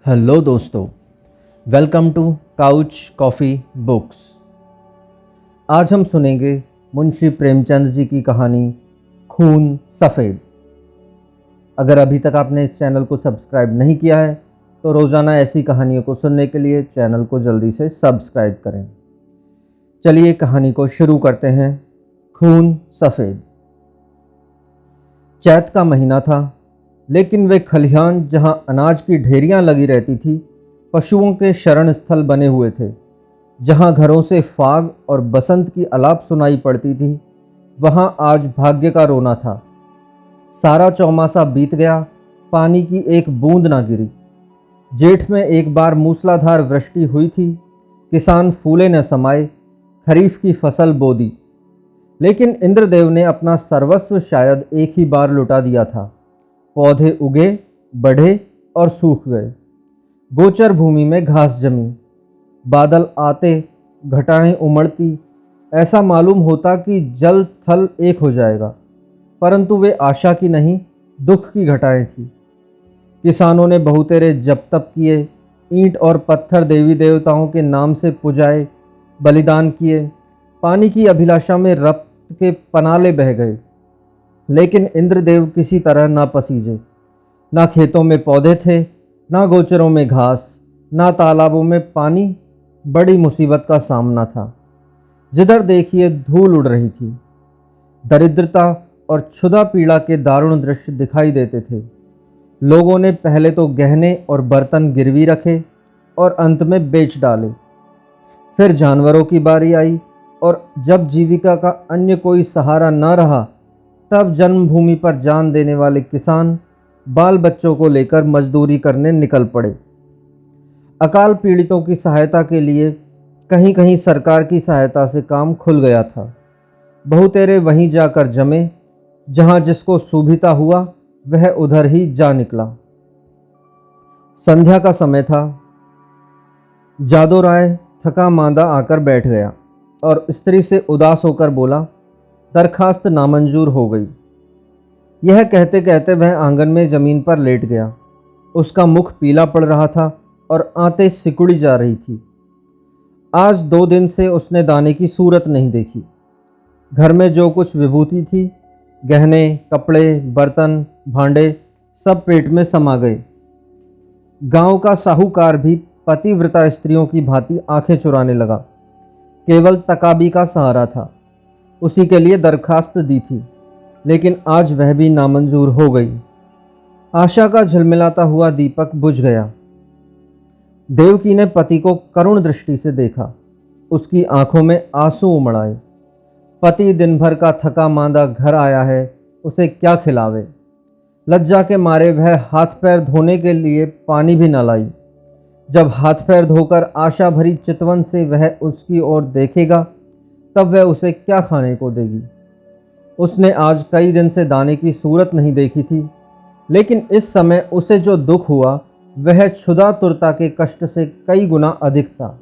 Hello दोस्तों, welcome to couch coffee books. आज हम सुनेंगे मुंशी प्रेमचंद जी की कहानी खून सफ़ेद। अगर अभी तक आपने इस चैनल को सब्सक्राइब नहीं किया है तो रोज़ाना ऐसी कहानियों को सुनने के लिए चैनल को जल्दी से सब्सक्राइब करें। चलिए कहानी को शुरू करते हैं। खून सफ़ेद। चैत का महीना था, लेकिन वे खलिहान जहां अनाज की ढेरियां लगी रहती थी पशुओं के शरण स्थल बने हुए थे। जहां घरों से फाग और बसंत की अलाप सुनाई पड़ती थी, वहां आज भाग्य का रोना था। सारा चौमासा बीत गया, पानी की एक बूंद ना गिरी। जेठ में एक बार मूसलाधार वृष्टि हुई थी। किसान फूले न समाये, खरीफ की फसल बो दी। लेकिन इंद्रदेव ने अपना सर्वस्व शायद एक ही बार लुटा दिया था। पौधे उगे, बढ़े और सूख गए। गोचर भूमि में घास जमी। बादल आते, घटाएं उमड़ती। ऐसा मालूम होता कि जल थल एक हो जाएगा, परंतु वे आशा की नहीं, दुख की घटाएं थी। किसानों ने बहुतेरे जप तप किए, ईंट और पत्थर देवी देवताओं के नाम से पुजाए, बलिदान किए। पानी की अभिलाषा में रक्त के पनाले बह गए, लेकिन इंद्रदेव किसी तरह ना पसीजे। ना खेतों में पौधे थे, ना गोचरों में घास, ना तालाबों में पानी। बड़ी मुसीबत का सामना था। जिधर देखिए धूल उड़ रही थी। दरिद्रता और क्षुधा पीड़ा के दारुण दृश्य दिखाई देते थे। लोगों ने पहले तो गहने और बर्तन गिरवी रखे और अंत में बेच डाले। फिर जानवरों की बारी आई, और जब जीविका का अन्य कोई सहारा न रहा, तब जन्मभूमि पर जान देने वाले किसान बाल बच्चों को लेकर मजदूरी करने निकल पड़े। अकाल पीड़ितों की सहायता के लिए कहीं कहीं सरकार की सहायता से काम खुल गया था। बहुतेरे वहीं जाकर जमे। जहां जिसको सुविधा हुआ वह उधर ही जा निकला। संध्या का समय था। जादो राय थका मांदा आकर बैठ गया और स्त्री से उदास होकर बोला, दरखास्त नामंजूर हो गई। यह कहते कहते वह आंगन में जमीन पर लेट गया। उसका मुख पीला पड़ रहा था और आंतें सिकुड़ी जा रही थी। आज 2 दिन से उसने दाने की सूरत नहीं देखी। घर में जो कुछ विभूति थी, गहने, कपड़े, बर्तन, भांडे, सब पेट में समा गए। गांव का साहूकार भी पतिव्रता स्त्रियों की भांति आंखें चुराने लगा। केवल तकाबी का सहारा था। उसी के लिए दरखास्त दी थी, लेकिन आज वह भी नामंजूर हो गई। आशा का झिलमिलाता हुआ दीपक बुझ गया। देवकी ने पति को करुण दृष्टि से देखा। उसकी आंखों में आंसू उमड़ आए। पति दिन भर का थका मांदा घर आया है, उसे क्या खिलावे। लज्जा के मारे वह हाथ पैर धोने के लिए पानी भी न लाई। जब हाथ पैर धोकर आशा भरी चितवन से वह उसकी ओर देखेगा, तब वह उसे क्या खाने को देगी। उसने आज कई दिन से दाने की सूरत नहीं देखी थी, लेकिन इस समय उसे जो दुख हुआ वह क्षुधा तुरता के कष्ट से कई गुना अधिक था।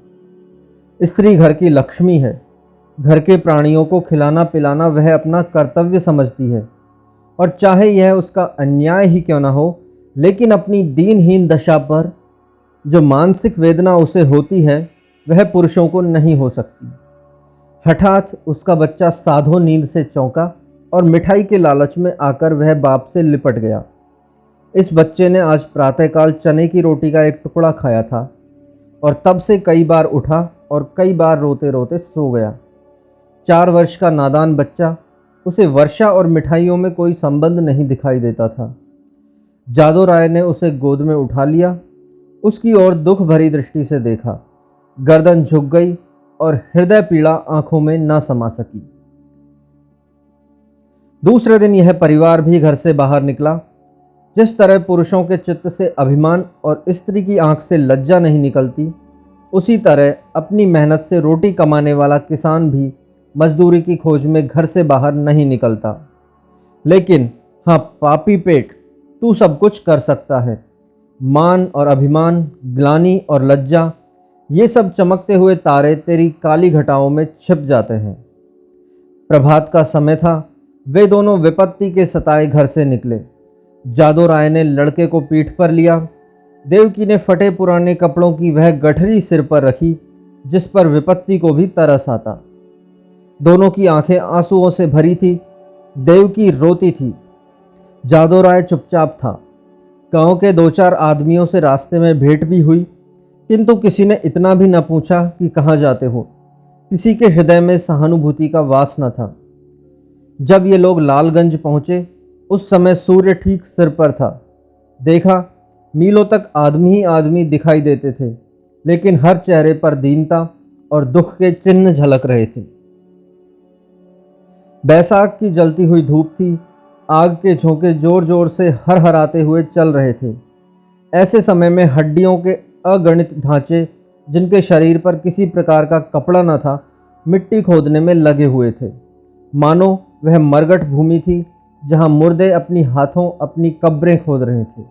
स्त्री घर की लक्ष्मी है। घर के प्राणियों को खिलाना पिलाना वह अपना कर्तव्य समझती है, और चाहे यह उसका अन्याय ही क्यों न हो, लेकिन अपनी दीनहीन दशा पर जो मानसिक वेदना उसे होती है वह पुरुषों को नहीं हो सकती। हठात उसका बच्चा साधो नींद से चौंका और मिठाई के लालच में आकर वह बाप से लिपट गया। इस बच्चे ने आज प्रातःकाल चने की रोटी का एक टुकड़ा खाया था और तब से कई बार उठा और कई बार रोते रोते सो गया। 4 वर्ष का नादान बच्चा, उसे वर्षा और मिठाइयों में कोई संबंध नहीं दिखाई देता था। जादो राय ने उसे गोद में उठा लिया। उसकी ओर दुख भरी दृष्टि से देखा। गर्दन झुक गई और हृदय पीड़ा आंखों में न समा सकी। दूसरे दिन यह परिवार भी घर से बाहर निकला। जिस तरह पुरुषों के चित्त से अभिमान और स्त्री की आंख से लज्जा नहीं निकलती, उसी तरह अपनी मेहनत से रोटी कमाने वाला किसान भी मजदूरी की खोज में घर से बाहर नहीं निकलता। लेकिन हाँ, पापी पेट, तू सब कुछ कर सकता है। मान और अभिमान, ग्लानि और लज्जा, ये सब चमकते हुए तारे तेरी काली घटाओं में छिप जाते हैं। प्रभात का समय था। वे दोनों विपत्ति के सताए घर से निकले। जादो राय ने लड़के को पीठ पर लिया। देवकी ने फटे पुराने कपड़ों की वह गठरी सिर पर रखी जिस पर विपत्ति को भी तरस आता। दोनों की आंखें आंसुओं से भरी थी। देवकी रोती थी, जादू राय चुपचाप था। गांव के दो चार आदमियों से रास्ते में भेंट भी हुई, किंतु किसी ने इतना भी न पूछा कि कहाँ जाते हो। किसी के हृदय में सहानुभूति का वास न था। जब ये लोग लालगंज पहुंचे, उस समय सूर्य ठीक सिर पर था। देखा, मीलों तक आदमी ही आदमी दिखाई देते थे, लेकिन हर चेहरे पर दीनता और दुख के चिन्ह झलक रहे थे। बैसाख की जलती हुई धूप थी। आग के झोंके जोर जोर से हरहराते हुए चल रहे थे। ऐसे समय में हड्डियों के अगणित ढांचे, जिनके शरीर पर किसी प्रकार का कपड़ा न था, मिट्टी खोदने में लगे हुए थे। मानो वह मरघट भूमि थी जहां मुर्दे अपनी हाथों अपनी कब्रें खोद रहे थे।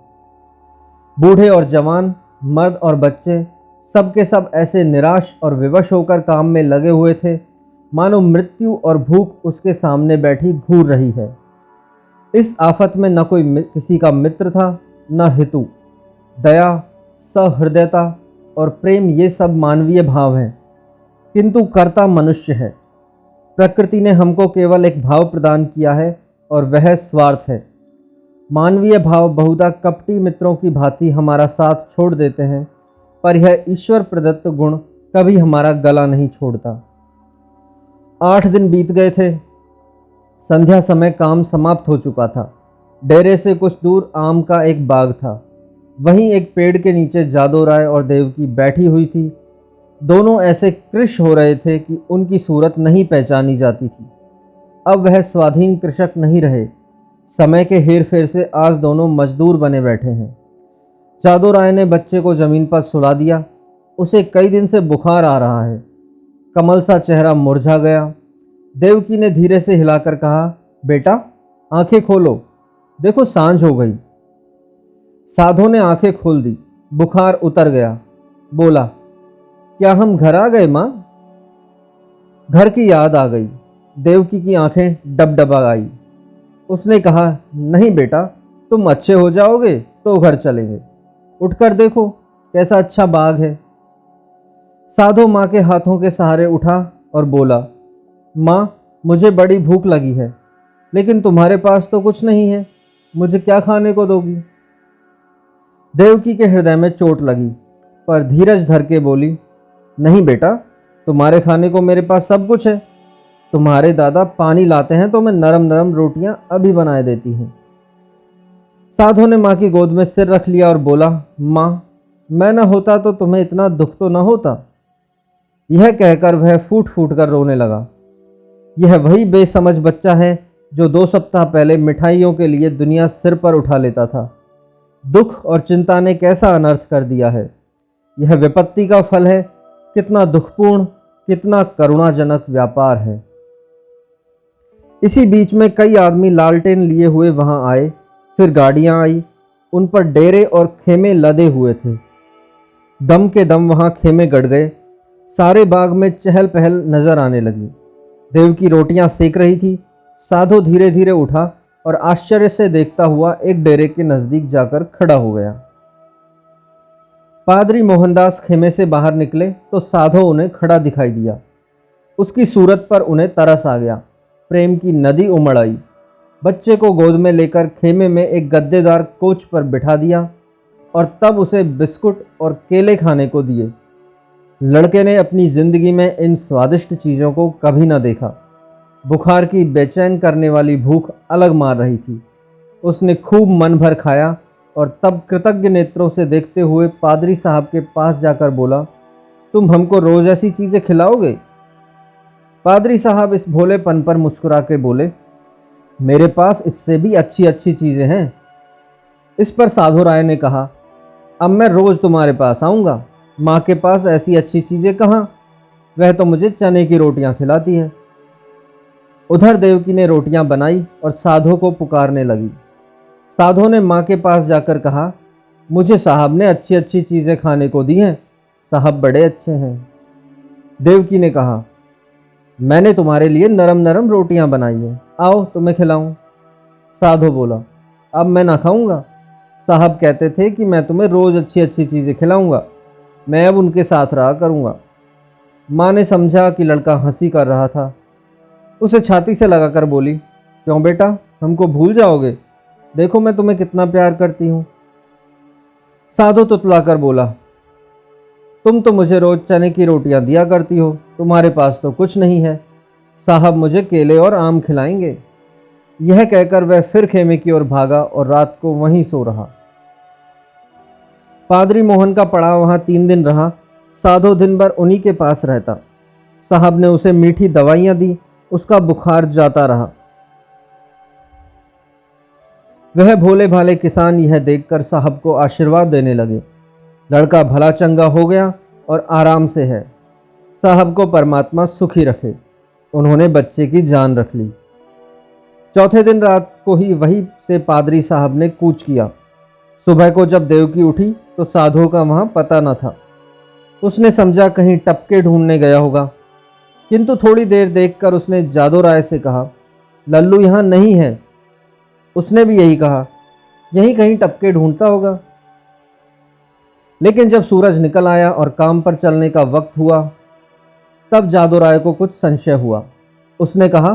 बूढ़े और जवान, मर्द और बच्चे, सब के सब ऐसे निराश और विवश होकर काम में लगे हुए थे मानो मृत्यु और भूख उसके सामने बैठी घूर रही है। इस आफत में न कोई किसी का मित्र था, न हितु। दया, सहृदयता और प्रेम ये सब मानवीय भाव हैं, किंतु कर्ता मनुष्य है। प्रकृति ने हमको केवल एक भाव प्रदान किया है और वह स्वार्थ है। मानवीय भाव बहुधा कपटी मित्रों की भांति हमारा साथ छोड़ देते हैं, पर यह ईश्वर प्रदत्त गुण कभी हमारा गला नहीं छोड़ता। 8 दिन बीत गए थे। संध्या समय काम समाप्त हो चुका था। डेरे से कुछ दूर आम का एक बाग था। वहीं एक पेड़ के नीचे जादू राय और देवकी बैठी हुई थी। दोनों ऐसे कृश हो रहे थे कि उनकी सूरत नहीं पहचानी जाती थी। अब वह स्वाधीन कृषक नहीं रहे। समय के हेर फेर से आज दोनों मजदूर बने बैठे हैं। जादू राय ने बच्चे को जमीन पर सुला दिया। उसे कई दिन से बुखार आ रहा है। कमल सा चेहरा मुरझा गया। देवकी ने धीरे से हिलाकर कहा, बेटा आंखें खोलो, देखो सांझ हो गई। साधो ने आंखें खोल दी। बुखार उतर गया। बोला, क्या हम घर आ गए माँ? घर की याद आ गई। देवकी की आंखें डबडबा आई। उसने कहा, नहीं बेटा, तुम अच्छे हो जाओगे तो घर चलेंगे। उठकर देखो कैसा अच्छा बाग है। साधो माँ के हाथों के सहारे उठा और बोला, माँ मुझे बड़ी भूख लगी है, लेकिन तुम्हारे पास तो कुछ नहीं है, मुझे क्या खाने को दोगी? देवकी के हृदय में चोट लगी, पर धीरज धर के बोली, नहीं बेटा, तुम्हारे खाने को मेरे पास सब कुछ है। तुम्हारे दादा पानी लाते हैं तो मैं नरम नरम रोटियां अभी बनाए देती हूँ। साधो ने माँ की गोद में सिर रख लिया और बोला, माँ मैं न होता तो तुम्हें इतना दुख तो न होता। यह कहकर वह फूट फूट कर रोने लगा। यह वही बेसमझ बच्चा है जो 2 सप्ताह पहले मिठाइयों के लिए दुनिया सिर पर उठा लेता था। दुख और चिंता ने कैसा अनर्थ कर दिया है। यह विपत्ति का फल है। कितना दुखपूर्ण, कितना करुणाजनक व्यापार है। इसी बीच में कई आदमी लालटेन लिए हुए वहां आए। फिर गाड़ियां आई। उन पर डेरे और खेमे लदे हुए थे। दम के दम वहां खेमे गड़ गए। सारे बाग में चहल पहल नजर आने लगी। देवकी रोटियां सेक रही थी। साधो धीरे धीरे उठा और आश्चर्य से देखता हुआ एक डेरे के नजदीक जाकर खड़ा हो गया। पादरी मोहनदास खेमे से बाहर निकले तो साधो उन्हें खड़ा दिखाई दिया। उसकी सूरत पर उन्हें तरस आ गया। प्रेम की नदी उमड़ आई। बच्चे को गोद में लेकर खेमे में एक गद्देदार कोच पर बिठा दिया और तब उसे बिस्कुट और केले खाने को दिए। लड़के ने अपनी जिंदगी में इन स्वादिष्ट चीज़ों को कभी न देखा। बुखार की बेचैन करने वाली भूख अलग मार रही थी। उसने खूब मन भर खाया और तब कृतज्ञ नेत्रों से देखते हुए पादरी साहब के पास जाकर बोला, तुम हमको रोज ऐसी चीज़ें खिलाओगे? पादरी साहब इस भोलेपन पर मुस्कुरा के बोले, मेरे पास इससे भी अच्छी अच्छी चीज़ें हैं। इस पर साधु राय ने कहा, अब मैं रोज़ तुम्हारे पास आऊँगा। माँ के पास ऐसी अच्छी चीज़ें कहाँ, वह तो मुझे चने की रोटियां खिलाती है। उधर देवकी ने रोटियां बनाई और साधो को पुकारने लगी। साधो ने माँ के पास जाकर कहा, मुझे साहब ने अच्छी अच्छी चीज़ें खाने को दी हैं, साहब बड़े अच्छे हैं। देवकी ने कहा, मैंने तुम्हारे लिए नरम नरम रोटियां बनाई हैं, आओ तुम्हें खिलाऊं। साधो बोला, अब मैं ना खाऊंगा। साहब कहते थे कि मैं तुम्हें रोज़ अच्छी अच्छी चीज़ें खिलाऊंगा। मैं अब उनके साथ रहा करूंगा। माँ ने समझा कि लड़का हंसी कर रहा था। उसे छाती से लगाकर बोली, क्यों बेटा, हमको भूल जाओगे? देखो मैं तुम्हें कितना प्यार करती हूँ। साधु तुतलाकर बोला, तुम तो मुझे रोज चने की रोटियां दिया करती हो, तुम्हारे पास तो कुछ नहीं है। साहब मुझे केले और आम खिलाएंगे। यह कहकर वह फिर खेमे की ओर भागा और रात को वहीं सो रहा। पादरी मोहन का पड़ाव वहां 3 दिन रहा। साधु दिन भर उन्हीं के पास रहता। साहब ने उसे मीठी दवाइयां दी, उसका बुखार जाता रहा। वह भोले भाले किसान यह देखकर साहब को आशीर्वाद देने लगे। लड़का भला चंगा हो गया और आराम से है। साहब को परमात्मा सुखी रखे। उन्होंने बच्चे की जान रख ली। चौथे दिन रात को ही वहीं से पादरी साहब ने कूच किया। सुबह को जब देवकी उठी तो साधु का वहां पता न था। उसने समझा कहीं टपके ढूंढने गया होगा, किंतु थोड़ी देर देखकर उसने जादू राय से कहा, लल्लू यहाँ नहीं है। उसने भी यही कहा, यहीं कहीं टपके ढूंढता होगा। लेकिन जब सूरज निकल आया और काम पर चलने का वक्त हुआ, तब जादू राय को कुछ संशय हुआ। उसने कहा,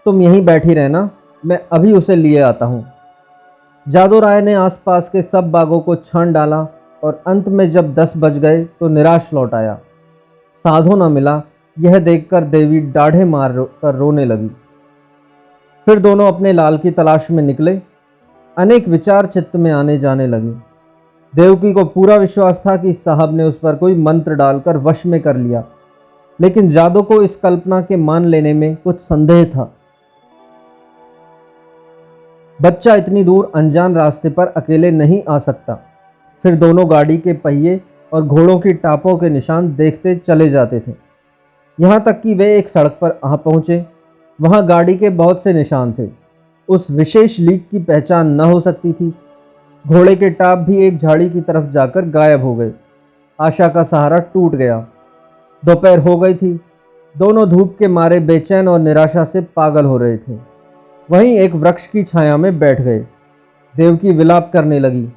तुम यहीं बैठी रहना, मैं अभी उसे लिए आता हूँ। जादू राय ने आसपास के सब बागों को छान डाला और अंत में जब 10 बज गए तो निराश लौट आया। साधु न मिला। यह देखकर देवी डाढ़े मार कर रोने लगी। फिर दोनों अपने लाल की तलाश में निकले। अनेक विचार चित्त में आने जाने लगे। देवकी को पूरा विश्वास था कि साहब ने उस पर कोई मंत्र डालकर वश में कर लिया, लेकिन जादू को इस कल्पना के मान लेने में कुछ संदेह था। बच्चा इतनी दूर अनजान रास्ते पर अकेले नहीं आ सकता। फिर दोनों गाड़ी के पहिए और घोड़ों की टापों के निशान देखते चले जाते थे, यहाँ तक कि वे एक सड़क पर आ पहुंचे। वहां गाड़ी के बहुत से निशान थे। उस विशेष लीक की पहचान न हो सकती थी। घोड़े के टाप भी एक झाड़ी की तरफ जाकर गायब हो गए। आशा का सहारा टूट गया। दोपहर हो गई थी। दोनों धूप के मारे बेचैन और निराशा से पागल हो रहे थे। वहीं एक वृक्ष की छाया में बैठ गए। देवकी विलाप करने लगी।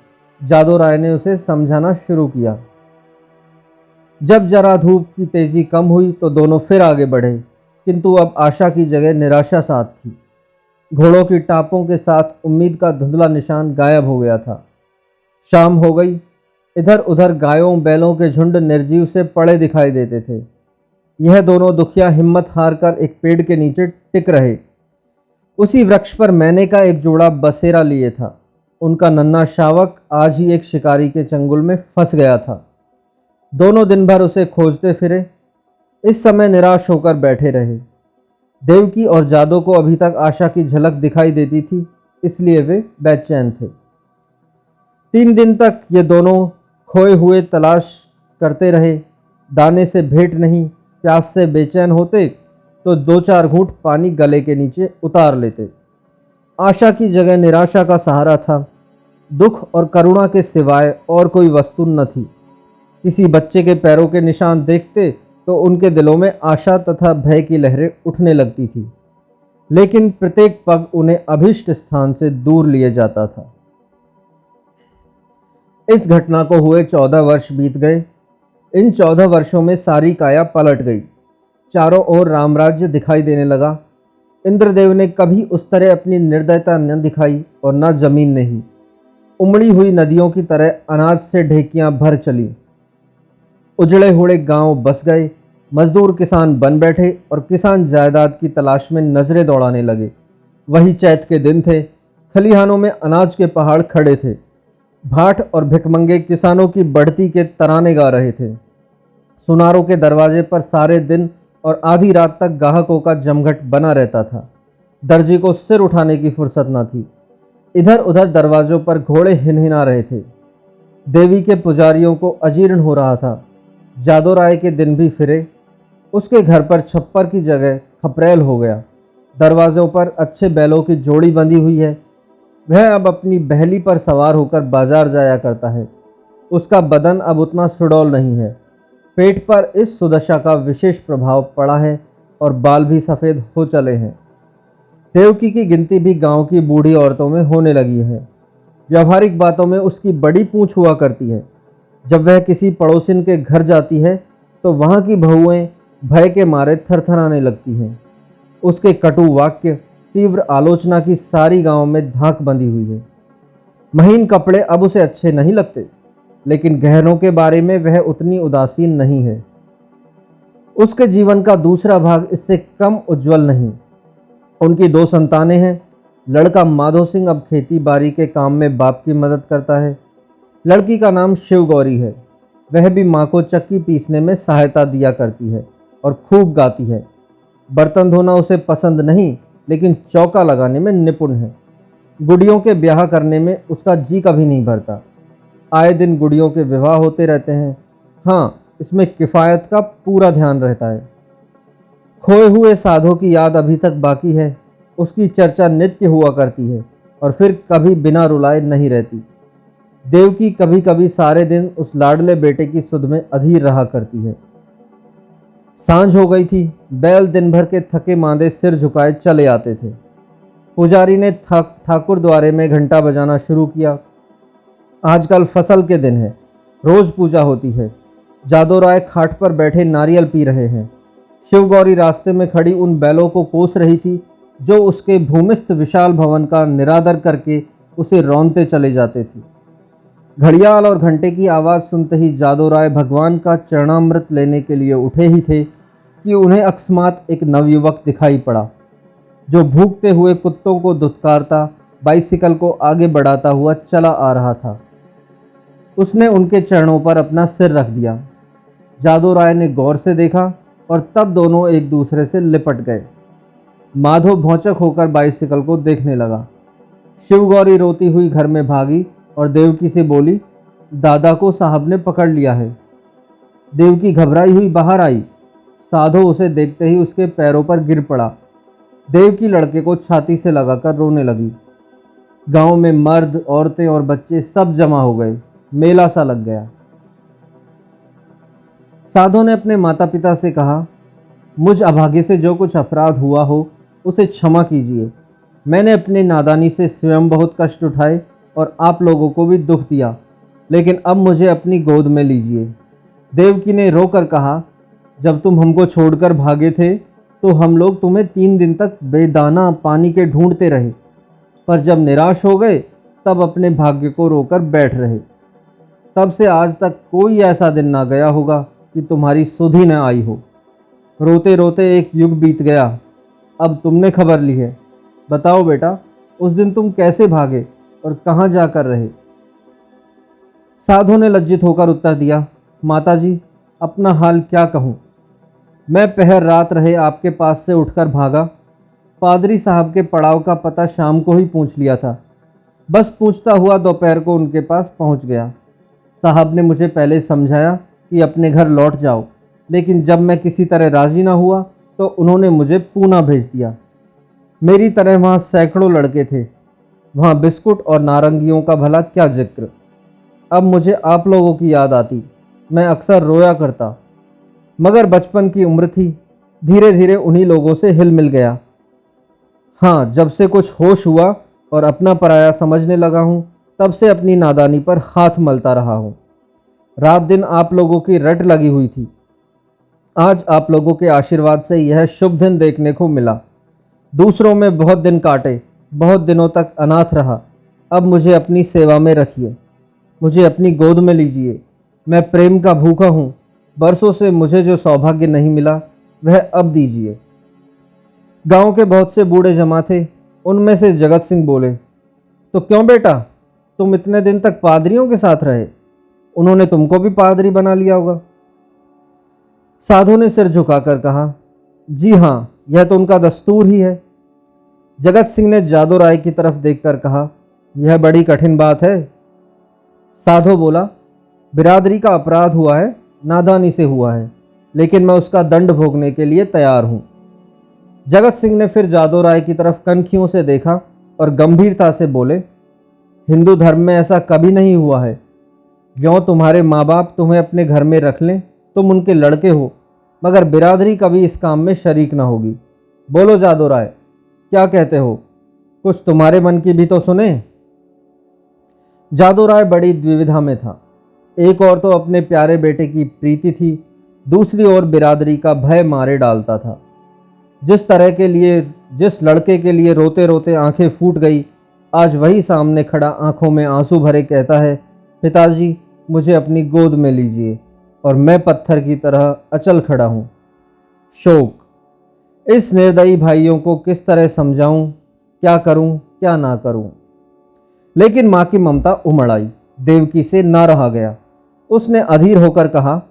जादू राय ने उसे समझाना शुरू किया। जब जरा धूप की तेजी कम हुई तो दोनों फिर आगे बढ़े, किंतु अब आशा की जगह निराशा साथ थी। घोड़ों की टापों के साथ उम्मीद का धुंधला निशान गायब हो गया था। शाम हो गई। इधर उधर गायों बैलों के झुंड निर्जीव से पड़े दिखाई देते थे। यह दोनों दुखिया हिम्मत हारकर एक पेड़ के नीचे टिक रहे। उसी वृक्ष पर मैने का एक जोड़ा बसेरा लिए था। उनका नन्हा शावक आज ही एक शिकारी के चंगुल में फंस गया था। दोनों दिन भर उसे खोजते फिरे। इस समय निराश होकर बैठे रहे। देवकी और जादू को अभी तक आशा की झलक दिखाई देती थी, इसलिए वे बेचैन थे। 3 दिन तक ये दोनों खोए हुए तलाश करते रहे। दाने से भेंट नहीं, प्यास से बेचैन होते तो 2-4 घूंट पानी गले के नीचे उतार लेते। आशा की जगह निराशा का सहारा था। दुख और करुणा के सिवाय और कोई वस्तु न थी। किसी बच्चे के पैरों के निशान देखते तो उनके दिलों में आशा तथा भय की लहरें उठने लगती थी, लेकिन प्रत्येक पग उन्हें अभिष्ट स्थान से दूर लिए जाता था। इस घटना को हुए 14 वर्ष बीत गए। इन 14 वर्षों में सारी काया पलट गई। चारों ओर रामराज्य दिखाई देने लगा। इंद्रदेव ने कभी उस तरह अपनी निर्दयता न दिखाई और न जमीन ने ही। उमड़ी हुई नदियों की तरह अनाज से ढेकियां भर चली। उजड़े हुए गांव बस गए। मजदूर किसान बन बैठे और किसान जायदाद की तलाश में नजरें दौड़ाने लगे। वही चैत के दिन थे। खलिहानों में अनाज के पहाड़ खड़े थे। भाट और भिखमंगे किसानों की बढ़ती के तराने गा रहे थे। सुनारों के दरवाजे पर सारे दिन और आधी रात तक ग्राहकों का जमघट बना रहता था। दर्जी को सिर उठाने की फुर्सत न थी। इधर उधर दरवाजों पर घोड़े हिनहिना रहे थे। देवी के पुजारियों को अजीर्ण हो रहा था। जादू राय के दिन भी फिरे। उसके घर पर छप्पर की जगह खपरेल हो गया। दरवाजों पर अच्छे बैलों की जोड़ी बंधी हुई है। वह अब अपनी बहली पर सवार होकर बाजार जाया करता है। उसका बदन अब उतना सुडौल नहीं है। पेट पर इस सुदशा का विशेष प्रभाव पड़ा है और बाल भी सफ़ेद हो चले हैं। देवकी की गिनती भी गांव की बूढ़ी औरतों में होने लगी है। व्यवहारिक बातों में उसकी बड़ी पूंछ हुआ करती है। जब वह किसी पड़ोसिन के घर जाती है तो वहाँ की बहुएं भय के मारे थरथराने लगती हैं। उसके कटु वाक्य, तीव्र आलोचना की सारी गांव में धाक बंधी हुई है। महीन कपड़े अब उसे अच्छे नहीं लगते, लेकिन गहनों के बारे में वह उतनी उदासीन नहीं है। उसके जीवन का दूसरा भाग इससे कम उज्जवल नहीं। उनकी 2 संतानें हैं। लड़का माधो सिंह अब खेती बाड़ी के काम में बाप की मदद करता है। लड़की का नाम शिव गौरी है। वह भी माँ को चक्की पीसने में सहायता दिया करती है और खूब गाती है। बर्तन धोना उसे पसंद नहीं, लेकिन चौका लगाने में निपुण है। गुड़ियों के ब्याह करने में उसका जी कभी नहीं भरता। आए दिन गुड़ियों के विवाह होते रहते हैं। हाँ, इसमें किफ़ायत का पूरा ध्यान रहता है। खोए हुए साधो की याद अभी तक बाकी है। उसकी चर्चा नित्य हुआ करती है और फिर कभी बिना रुलाए नहीं रहती। देवकी कभी कभी सारे दिन उस लाडले बेटे की सुध में अधीर रहा करती है। सांझ हो गई थी। बैल दिन भर के थके मांदे सिर झुकाए चले आते थे। पुजारी ने ठाकुर द्वारे में घंटा बजाना शुरू किया। आजकल फसल के दिन है, रोज पूजा होती है। जादो राय खाट पर बैठे नारियल पी रहे हैं। शिवगौरी रास्ते में खड़ी उन बैलों को कोस रही थी जो उसके भूमिस्थ विशाल भवन का निरादर करके उसे रौंदते चले जाते थे। घड़ियाल और घंटे की आवाज़ सुनते ही जादो राय भगवान का चरणामृत लेने के लिए उठे ही थे कि उन्हें अकस्मात एक नवयुवक दिखाई पड़ा, जो भूखते हुए कुत्तों को धुतकारता बाइसिकल को आगे बढ़ाता हुआ चला आ रहा था। उसने उनके चरणों पर अपना सिर रख दिया। जादो राय ने गौर से देखा और तब दोनों एक दूसरे से लिपट गए। माधो भौचक होकर बाइसिकल को देखने लगा। शिवगौरी रोती हुई घर में भागी और देवकी से बोली, दादा को साहब ने पकड़ लिया है। देवकी घबराई हुई बाहर आई। साधो उसे देखते ही उसके पैरों पर गिर पड़ा। देवकी लड़के को छाती से लगाकर रोने लगी। गांव में मर्द, औरतें और बच्चे सब जमा हो गए। मेला सा लग गया। साधो ने अपने माता पिता से कहा, मुझ अभागे से जो कुछ अपराध हुआ हो उसे क्षमा कीजिए। मैंने अपनी नादानी से स्वयं बहुत कष्ट उठाए और आप लोगों को भी दुख दिया, लेकिन अब मुझे अपनी गोद में लीजिए। देवकी ने रोकर कहा, जब तुम हमको छोड़कर भागे थे तो हम लोग तुम्हें 3 दिन तक बेदाना पानी के ढूंढते रहे, पर जब निराश हो गए तब अपने भाग्य को रोकर बैठ रहे। तब से आज तक कोई ऐसा दिन ना गया होगा कि तुम्हारी सुध ही न आई हो। रोते रोते एक युग बीत गया। अब तुमने खबर ली है। बताओ बेटा, उस दिन तुम कैसे भागे और कहाँ जाकर रहे? साधु ने लज्जित होकर उत्तर दिया, माताजी, अपना हाल क्या कहूँ। मैं पहर रात रहे आपके पास से उठकर भागा। पादरी साहब के पड़ाव का पता शाम को ही पूछ लिया था। बस पूछता हुआ दोपहर को उनके पास पहुँच गया। साहब ने मुझे पहले समझाया कि अपने घर लौट जाओ, लेकिन जब मैं किसी तरह राजी ना हुआ तो उन्होंने मुझे पूना भेज दिया। मेरी तरह वहाँ सैकड़ों लड़के थे। वहाँ बिस्कुट और नारंगियों का भला क्या जिक्र। अब मुझे आप लोगों की याद आती। मैं अक्सर रोया करता, मगर बचपन की उम्र थी। धीरे धीरे उन्हीं लोगों से हिल मिल गया। हाँ, जब से कुछ होश हुआ और अपना पराया समझने लगा हूँ, तब से अपनी नादानी पर हाथ मलता रहा हूँ। रात दिन आप लोगों की रट लगी हुई थी। आज आप लोगों के आशीर्वाद से यह शुभ दिन देखने को मिला। दूसरों में बहुत दिन काटे, बहुत दिनों तक अनाथ रहा। अब मुझे अपनी सेवा में रखिए, मुझे अपनी गोद में लीजिए। मैं प्रेम का भूखा हूँ। बरसों से मुझे जो सौभाग्य नहीं मिला वह अब दीजिए। गांव के बहुत से बूढ़े जमा थे। उनमें से जगत सिंह बोले, तो क्यों बेटा, तुम इतने दिन तक पादरियों के साथ रहे? उन्होंने तुमको भी पादरी बना लिया होगा। साधु ने सिर झुकाकर कहा, जी हाँ, यह तो उनका दस्तूर ही है। जगत सिंह ने जादो राय की तरफ देखकर कहा, यह बड़ी कठिन बात है। साधु बोला, बिरादरी का अपराध हुआ है, नादानी से हुआ है, लेकिन मैं उसका दंड भोगने के लिए तैयार हूँ। जगत सिंह ने फिर जादो राय की तरफ कनखियों से देखा और गंभीरता से बोले, हिंदू धर्म में ऐसा कभी नहीं हुआ है। यों तुम्हारे माँ बाप तुम्हें अपने घर में रख लें, तुम उनके लड़के हो, मगर बिरादरी कभी इस काम में शरीक ना होगी। बोलो जादो राय, क्या कहते हो? कुछ तुम्हारे मन की भी तो सुने। जादू राय बड़ी द्विविधा में था। एक ओर तो अपने प्यारे बेटे की प्रीति थी, दूसरी ओर बिरादरी का भय मारे डालता था। जिस लड़के के लिए रोते रोते आंखें फूट गई, आज वही सामने खड़ा आंखों में आंसू भरे कहता है, पिताजी मुझे अपनी गोद में लीजिए, और मैं पत्थर की तरह अचल खड़ा हूं। शोक। इस निर्दयी भाइयों को किस तरह समझाऊं, क्या करूं क्या ना करूं। लेकिन मां की ममता उमड़ आई। देवकी से ना रहा गया। उसने अधीर होकर कहा,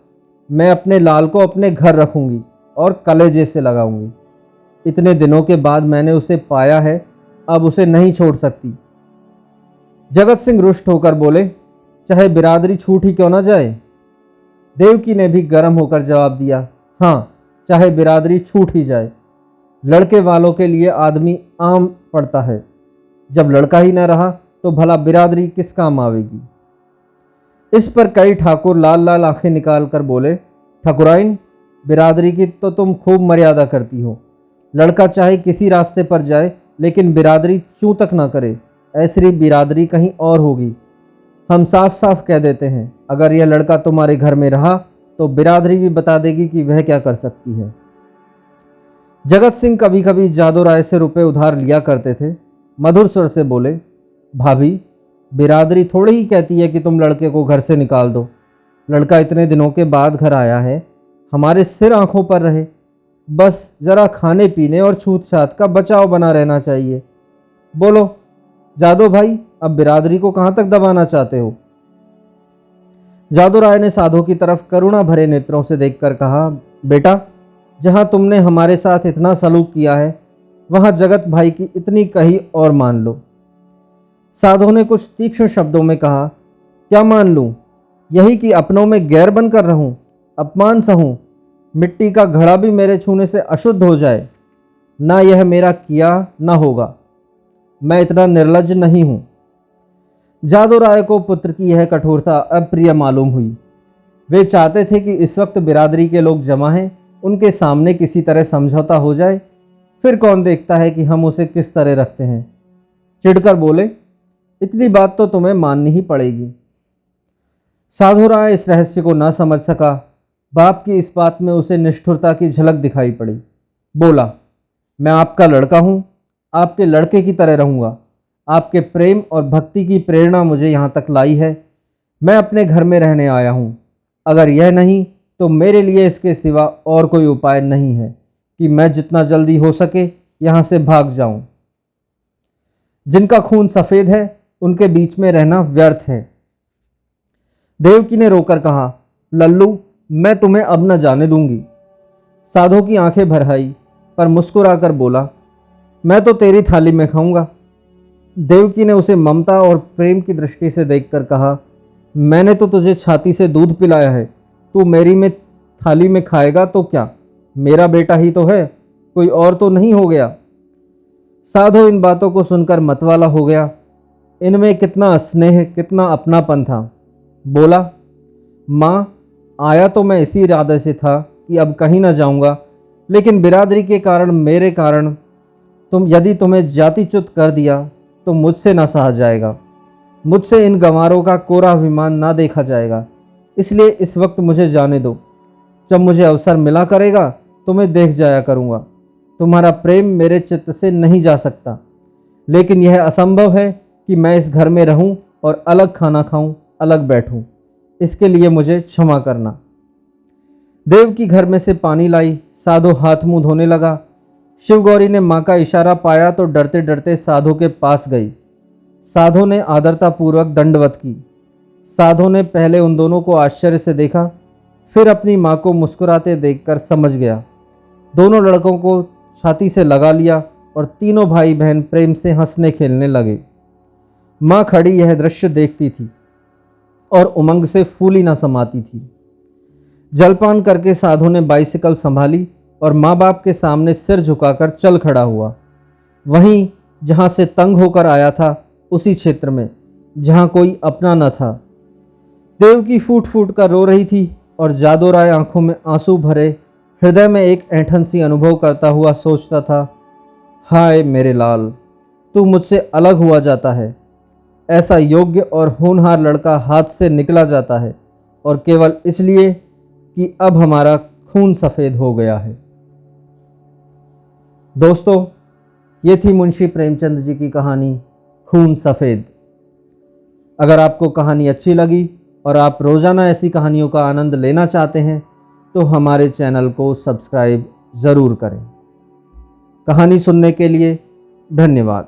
मैं अपने लाल को अपने घर रखूंगी और कलेजे से लगाऊंगी। इतने दिनों के बाद मैंने उसे पाया है, अब उसे नहीं छोड़ सकती। जगत सिंह रुष्ट होकर बोले, चाहे बिरादरी छूट ही क्यों ना जाए। देवकी ने भी गर्म होकर जवाब दिया, हाँ, चाहे बिरादरी छूट ही जाए। लड़के वालों के लिए आदमी आम पड़ता है, जब लड़का ही न रहा तो भला बिरादरी किस काम आवेगी। इस पर कई ठाकुर लाल लाल आंखें निकाल कर बोले, ठाकुराइन, बिरादरी की तो तुम खूब मर्यादा करती हो। लड़का चाहे किसी रास्ते पर जाए, लेकिन बिरादरी चूं तक ना करे। ऐसी बिरादरी कहीं और होगी। हम साफ साफ कह देते हैं, अगर यह लड़का तुम्हारे घर में रहा तो बिरादरी भी बता देगी कि वह क्या कर सकती है। जगत सिंह कभी कभी जादू राय से रुपए उधार लिया करते थे। मधुर स्वर से बोले, भाभी, बिरादरी थोड़ी ही कहती है कि तुम लड़के को घर से निकाल दो। लड़का इतने दिनों के बाद घर आया है, हमारे सिर आंखों पर रहे। बस जरा खाने पीने और छूत छात का बचाव बना रहना चाहिए। बोलो जादू भाई, अब बिरादरी को कहां तक दबाना चाहते हो। जादू राय ने साधु की तरफ करुणा भरे नेत्रों से देखकर कहा, बेटा, जहां तुमने हमारे साथ इतना सलूक किया है, वहां जगत भाई की इतनी कही और मान लो। साधु ने कुछ तीक्ष्ण शब्दों में कहा, क्या मान लूं? यही कि अपनों में गैर बनकर रहूं, अपमान सहूं, मिट्टी का घड़ा भी मेरे छूने से अशुद्ध हो जाए। ना यह मेरा किया ना होगा। मैं इतना निर्लज्ज नहीं हूं। जादू राय को पुत्र की यह कठोरता अप्रिय मालूम हुई। वे चाहते थे कि इस वक्त बिरादरी के लोग जमा हैं, उनके सामने किसी तरह समझौता हो जाए, फिर कौन देखता है कि हम उसे किस तरह रखते हैं। चिढ़कर बोले, इतनी बात तो तुम्हें माननी ही पड़ेगी। साधु राय इस रहस्य को न समझ सका। बाप की इस बात में उसे निष्ठुरता की झलक दिखाई पड़ी। बोला, मैं आपका लड़का हूं, आपके लड़के की तरह रहूंगा। आपके प्रेम और भक्ति की प्रेरणा मुझे यहाँ तक लाई है। मैं अपने घर में रहने आया हूँ। अगर यह नहीं तो मेरे लिए इसके सिवा और कोई उपाय नहीं है कि मैं जितना जल्दी हो सके यहाँ से भाग जाऊं। जिनका खून सफ़ेद है उनके बीच में रहना व्यर्थ है। देवकी ने रोकर कहा, लल्लू, मैं तुम्हें अब न जाने दूंगी। साधु की आंखें भर आई, पर मुस्कुराकर बोला, मैं तो तेरी थाली में खाऊंगा। देवकी ने उसे ममता और प्रेम की दृष्टि से देखकर कहा, मैंने तो तुझे छाती से दूध पिलाया है, तू मेरी में थाली में खाएगा तो क्या? मेरा बेटा ही तो है, कोई और तो नहीं हो गया। साधु इन बातों को सुनकर मतवाला हो गया। इनमें कितना स्नेह, कितना अपनापन था। बोला, माँ, आया तो मैं इसी इरादे से था कि अब कहीं ना जाऊंगा, लेकिन बिरादरी के कारण, मेरे कारण यदि तुम्हें जातिच्युत कर दिया तो मुझसे ना सहा जाएगा। मुझसे इन गंवारों का कोरा अभिमान ना देखा जाएगा। इसलिए इस वक्त मुझे जाने दो। जब मुझे अवसर मिला करेगा तो मैं देख जाया करूँगा। तुम्हारा प्रेम मेरे चित्त से नहीं जा सकता, लेकिन यह असंभव है कि मैं इस घर में रहूं और अलग खाना खाऊं, अलग बैठूं। इसके लिए मुझे क्षमा करना। देवकी घर में से पानी लाई। साधु हाथ मुंह धोने लगा। शिवगौरी ने माँ का इशारा पाया तो डरते डरते साधु के पास गई। साधु ने आदरतापूर्वक दंडवत की। साधु ने पहले उन दोनों को आश्चर्य से देखा, फिर अपनी माँ को मुस्कुराते देखकर समझ गया। दोनों लड़कों को छाती से लगा लिया और तीनों भाई बहन प्रेम से हंसने खेलने लगे। माँ खड़ी यह दृश्य देखती थी और उमंग से फूली न समाती थी। जलपान करके साधु ने बाइसिकल संभाली और माँ बाप के सामने सिर झुकाकर चल खड़ा हुआ। वहीं जहाँ से तंग होकर आया था, उसी क्षेत्र में जहाँ कोई अपना न था। देवकी फूट फूट कर रो रही थी और जादू राय आंखों में आंसू भरे हृदय में एक ऐंठन सी अनुभव करता हुआ सोचता था, हाय मेरे लाल, तू मुझसे अलग हुआ जाता है। ऐसा योग्य और होनहार लड़का हाथ से निकला जाता है, और केवल इसलिए कि अब हमारा खून सफ़ेद हो गया है। दोस्तों, ये थी मुंशी प्रेमचंद जी की कहानी खून सफ़ेद। अगर आपको कहानी अच्छी लगी और आप रोज़ाना ऐसी कहानियों का आनंद लेना चाहते हैं तो हमारे चैनल को सब्सक्राइब ज़रूर करें। कहानी सुनने के लिए धन्यवाद।